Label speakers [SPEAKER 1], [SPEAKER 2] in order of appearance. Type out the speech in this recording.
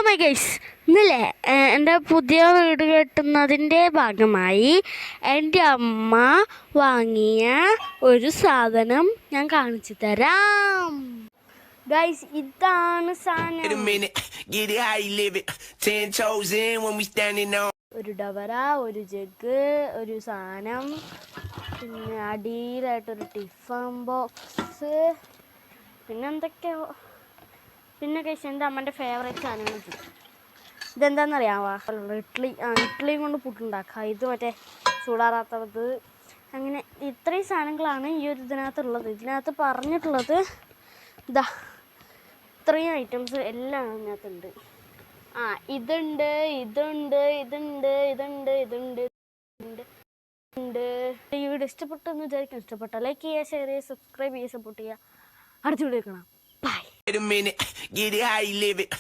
[SPEAKER 1] My guys, ഇന്നലെ എൻ്റെ പുതിയ വീട് കെട്ടുന്നതിൻ്റെ ഭാഗമായി എൻ്റെ അമ്മ വാങ്ങിയ ഒരു സാധനം ഞാൻ കാണിച്ചു തരാം. ഗൈസ്, ഇതാണ് സാധനം. ഒരു ഡവറ, ഒരു ജഗ്, ഒരു സാധനം, പിന്നെ അടിയിലായിട്ടൊരു ടിഫൻ ബോക്സ്, പിന്നെ എന്തൊക്കെയോ. പിന്നെ കഴിച്ച് എൻ്റെ അമ്മൻ്റെ ഫേവറേറ്റ് സാധനങ്ങൾ ഇതെന്താണെന്നറിയാമോ? ഇഡ്ഡലിയും കൊണ്ട് പുട്ടുണ്ടാക്കുക. ഇത് മറ്റേ ചൂടാറാത്തത്. അങ്ങനെ ഇത്രയും സാധനങ്ങളാണ് ഈ ഒരു ഇതിനകത്തുള്ളത്. ഇതിനകത്ത് പറഞ്ഞിട്ടുള്ളത് ഇതാ, ഇത്രയും ഐറ്റംസ് എല്ലാം ഇതിനകത്തുണ്ട്. ഇതുണ്ട്, ഇതുണ്ട്, ഇതുണ്ട്, ഇതുണ്ട്, ഇതുണ്ട്, ഇതുണ്ട്, ഉണ്ട്. ഈ വീഡിയോ ഇഷ്ടപ്പെട്ടെന്ന് വിചാരിക്കും. ഇഷ്ടപ്പെട്ട ലൈക്ക് ചെയ്യുക, ഷെയർ ചെയ്യുക, സബ്സ്ക്രൈബ് ചെയ്യുക, സപ്പോർട്ട് ചെയ്യുക. അടുത്ത വീഡിയോ കാണാം. Bye.
[SPEAKER 2] Wait a minute, get it how you live it.